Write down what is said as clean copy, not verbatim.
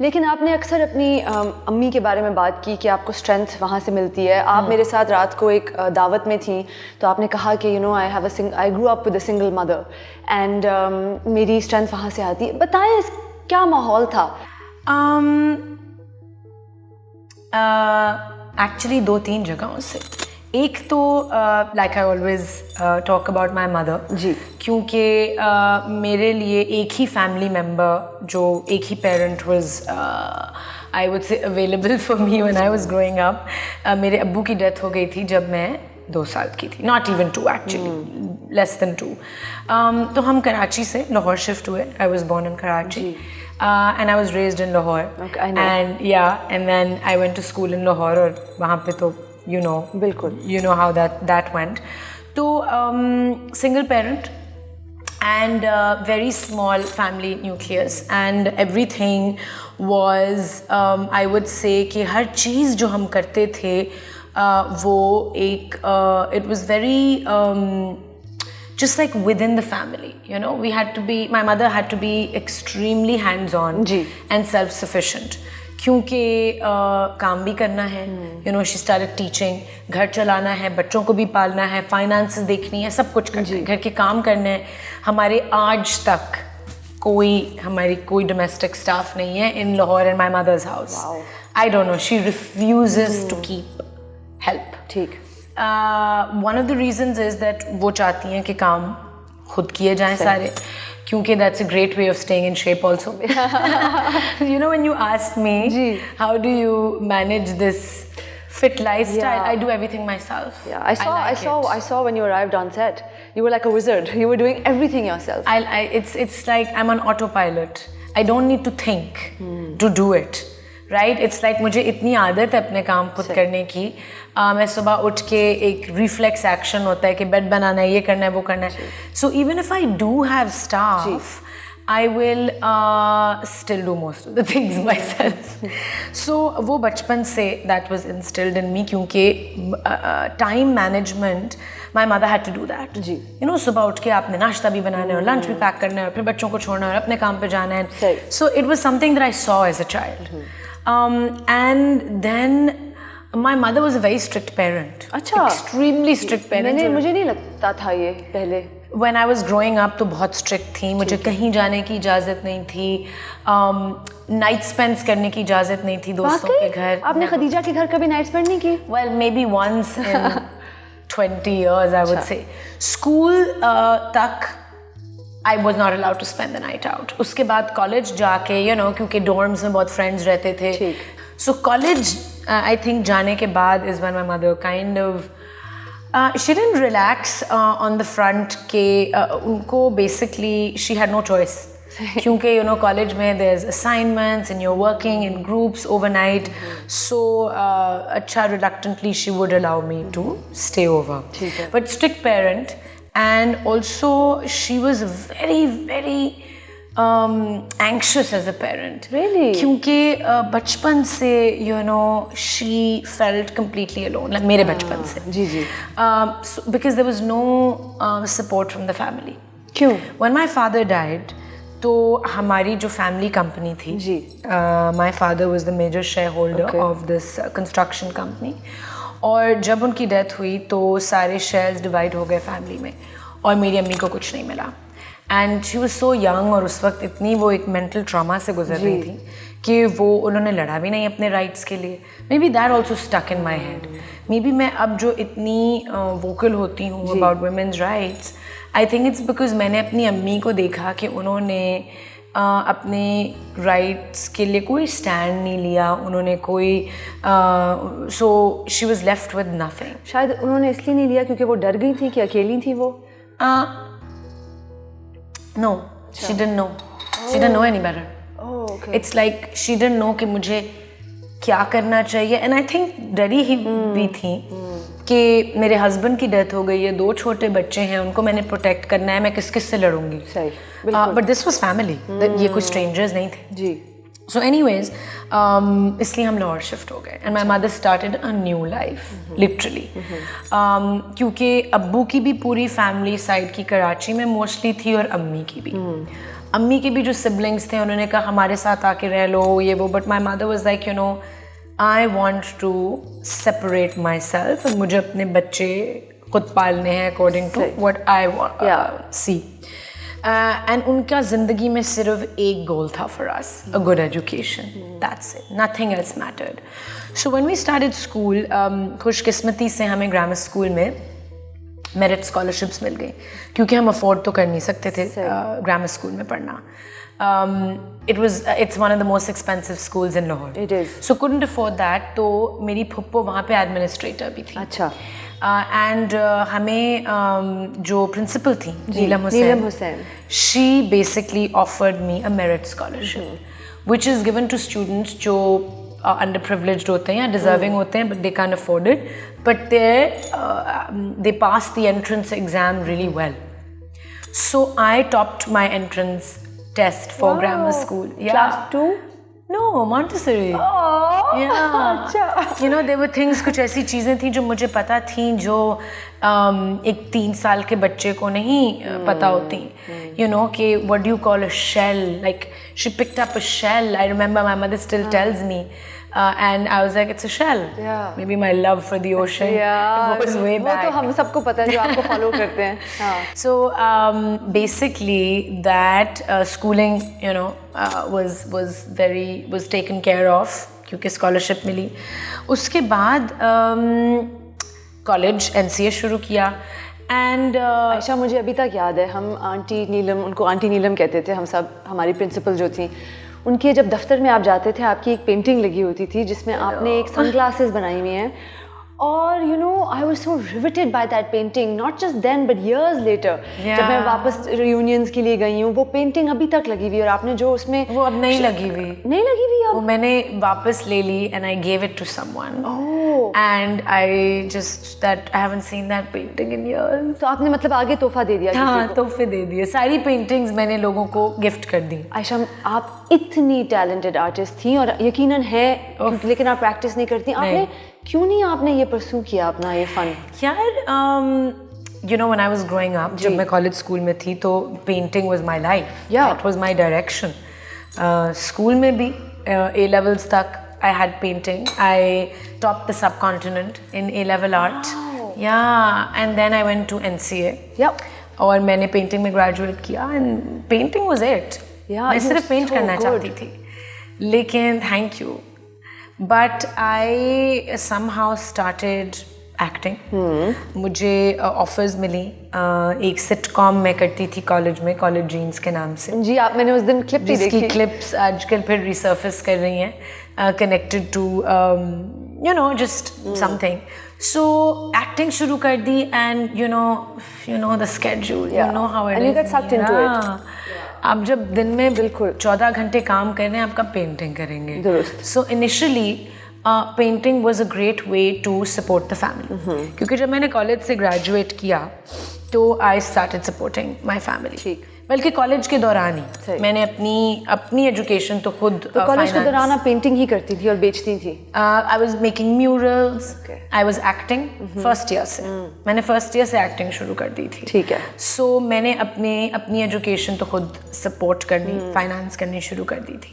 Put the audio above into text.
लेकिन आपने अक्सर अपनी अम्मी के बारे में बात की कि आपको स्ट्रेंथ वहाँ से मिलती है। आप मेरे साथ रात को एक दावत में थी, तो आपने कहा कि I grew up with a single mother and मेरी स्ट्रेंथ वहाँ से आती है। बताएं क्या माहौल था? एक्चुअली 2-3 जगहों से। एक तो like I always talk about my mother ji, क्योंकि मेरे लिए एक ही फैमिली मेम्बर जो एक ही parent was I would say available for me when I was growing up. मेरे अब्बू की डेथ हो गई थी जब मैं 2 साल की थी, not even 2 actually, less than 2। तो हम कराची से लाहौर शिफ्ट हुए। I was born in Karachi and I was raised in Lahore and then I went to school in Lahore और वहाँ पे तो बिल्कुल you know how that went. तो single parent and very small family nucleus and everything was I would say कि हर चीज़ जो हम करते थे वो एक it was very just like within the family, we had to be, my mother had to be extremely hands-on and self-sufficient क्योंकि काम भी करना है, शी स्टार्टेड टीचिंग, घर चलाना है, बच्चों को भी पालना है, फाइनेंसेस देखनी है, सब कुछ करना है, घर के काम करने हैं। हमारे आज तक हमारी कोई डोमेस्टिक स्टाफ नहीं है in Lahore in my mother's house. I don't know, she refuses to keep help. ठीक। One of the reasons is that वो चाहती हैं कि काम खुद किए जाएं सारे, क्योंकि that's a great way of staying in shape also. When you asked me how do you manage this fit lifestyle, I do everything myself. Yeah, I saw when you arrived on set, you were like a wizard. You were doing everything yourself. It's like I'm on autopilot. I don't need to think to do it. Right? It's like मुझे इतनी आदत है अपने काम खुद करने की। मैं सुबह उठ के एक रिफ्लेक्स एक्शन होता है कि बेड बनाना है, ये करना है, वो करना है। So even if I do have staff, I will still do most of the things myself. So वो बचपन से that was instilled in me क्योंकि time management, my mother had to do that. जी। सुबह उठ के आपने नाश्ता भी बनाना है और लंच भी पैक करना है और फिर बच्चों को छोड़ना है और अपने काम पे जाना है। So it was something that I saw as a child. And then my mother was a very strict parent. अच्छा, extremely strict parent. मुझे नहीं लगता था ये पहले। When I was growing up तो बहुत strict थी, मुझे कहीं जाने की इजाज़त नहीं थी, नाइट स्पेंड्स करने की इजाज़त नहीं थी दोस्तों के घर। आपने खदीजा के घर कभी नाइट स्पेंड नहीं की? Well, maybe once in 20 years I would say. School तक I was not allowed to spend the night out. उसके बाद कॉलेज जाके क्योंकि डॉर्म्स में बहुत फ्रेंड्स रहते थे, so कॉलेज I think जाने के बाद is when my mother kind of she didn't relax on the front के उनको basically she had no choice क्योंकि कॉलेज में there's assignments and you're working in groups overnight, so अच्छा reluctantly she would allow me to stay over. But strict parent. And also she was very very anxious as a parent. Really? क्योंकि बचपन से she felt completely alone, like मेरे बचपन से। जी। So, because there was no support from the family. क्यों? When my father died, तो हमारी जो फैमिली कंपनी थी, my father was the major shareholder of this construction company. और जब उनकी डेथ हुई तो सारे शेयर्स डिवाइड हो गए फैमिली में और मेरी अम्मी को कुछ नहीं मिला। And she was so young और उस वक्त इतनी वो एक मेंटल ट्रॉमा से गुजर रही थी कि उन्होंने लड़ा भी नहीं अपने राइट्स के लिए। Maybe that also stuck in my head. Maybe मैं अब जो इतनी वोकल होती हूँ about women's rights, I think it's because मैंने अपनी अम्मी को देखा कि उन्होंने अपने राइट्स के लिए कोई स्टैंड नहीं लिया, उन्होंने कोई so she was left with nothing. शायद उन्होंने इसलिए नहीं लिया क्योंकि वो डर गई थी कि अकेली थी वो। No, she didn't know any better. It's like she didn't know कि मुझे क्या करना चाहिए। एंड आई थिंक डरी ही भी थी कि मेरे हस्बैंड की डेथ हो गई है, 2 छोटे बच्चे हैं, उनको मैंने प्रोटेक्ट करना है, मैं किस से लड़ूंगी। सही, बट दिस वाज फैमिली, ये कोई स्ट्रेंजर्स नहीं थे जी। सो एनीवेज इसलिए हम लाहौर शिफ्ट हो गए and my mother started a new life literally, क्योंकि अब्बू की भी पूरी फैमिली साइड की कराची में मोस्टली थी और अम्मी की भी। अम्मी के भी जो सिबलिंग्स थे उन्होंने कहा हमारे साथ आके रह लो ये वो, but my mother was like you know I want to separate myself, मुझे अपने बच्चे खुद पालने हैं according to what I see. And उनका ज़िंदगी में सिर्फ एक गोल था for us, a good education, that's it, nothing else mattered. So when we started school, खुशकिस्मती से हमें ग्रामर स्कूल में मेरिट स्कॉलरशिप्स मिल गई क्योंकि हम अफोर्ड तो कर नहीं सकते थे ग्रामर स्कूल में पढ़ना। It's one of the most expensive schools in Lahore. It is. So couldn't afford that. तो मेरी फुप्पो वहाँ पे एडमिनिस्ट्रेटर भी थी। अच्छा। एंड हमें जो प्रिंसिपल थी नीलम Hussain, she basically offered me a merit scholarship, which is given to students जो underprivileged होते हैं या deserving होते हैं, but they can't afford it, but they pass the entrance exam really well. So I topped my entrance test for grammar school. Yeah. Class 2? No, Montessori. Oh, yeah. अच्छा. You know, there were things, कुछ ऐसी चीज़ें थी जो मुझे पता थी जो एक 3 साल के बच्चे को नहीं पता होती. You know, कि what do you call a shell? Like she picked up a shell. I remember my mother still tells me. And I was like, it's a shell. Yeah. Maybe my love for the ocean goes way back. वो तो हम सबको पता है जो आपको follow करते हैं. हाँ. So basically that schooling, you know, was taken care of क्योंकि scholarship मिली. उसके बाद college NCA शुरू किया. And आयशा, मुझे अभी तक याद है, हम आंटी नीलम, उनको आंटी नीलम कहते थे हम सब, हमारी प्रिंसिपल जो थी, उनके जब दफ्तर में आप जाते थे आपकी एक पेंटिंग लगी होती थी जिसमें आपने एक सनग्लासेस बनाई हुई हैं, और you know I was so riveted by that painting, not just then but years later जब मैं वापस रियूनियंस के लिए गई हूँ, वो पेंटिंग अभी तक लगी हुई, और आपने जो उसमें वो अब नहीं लगी हुई अब वो मैंने वापस ले ली and I gave it to someone and I just that I haven't seen that painting in years. तो आपने मतलब आगे तोहफा दे दिया? हाँ, तोहफे दे दिए, सारी पेंटिंग्स मैंने लोगों को गिफ्ट कर दी. आयशा, आप इतनी टैलेंटेड आर्टिस्ट थी और यकीनन है, लेकिन आप प्रैक्टिस नहीं करती. आपने क्यों नहीं आपने ये परस्यू किया अपना ये फन? यार you know when I was growing up, जब मैं कॉलेज स्कूल में थी तो painting was my life. That was my direction. School में भी A levels तक I had painting. I topped the subcontinent in A level art. Yeah, and then I went to NCA. Yep. और मैंने painting में graduate किया and painting was it. मैं सिर्फ paint करना चाहती थी, लेकिन thank you. But I somehow started acting. मुझे ऑफर्स मिली. एक सिटकॉम मैं करती थी कॉलेज में, कॉलेज जीन्स के नाम से. जी, आप, मैंने उस दिन क्लिप भी देखी. जिसकी क्लिप्स आजकल फिर रिसर्फेस कर रही हैं, connected to you know just something. So acting शुरू कर दी and you know the schedule, you know how it is. And you get sucked into it. आप जब दिन में बिल्कुल 14 घंटे काम कर रहे हैं, आपका पेंटिंग करेंगे. दुरुस्त. So initially painting was a great way to support the family, क्योंकि जब मैंने कॉलेज से ग्रेजुएट किया तो I started supporting my family. ठीक. बल्कि कॉलेज के दौरान ही मैंने अपनी एजुकेशन तो खुद. तो कॉलेज के दौरान आप पेंटिंग ही करती थी और बेचती थी? I was making murals, I was acting. First year से मैंने फर्स्ट ईयर से एक्टिंग शुरू कर दी थी. ठीक है. सो मैंने अपनी एजुकेशन तो खुद सपोर्ट करनी, फाइनेंस करनी शुरू कर दी थी.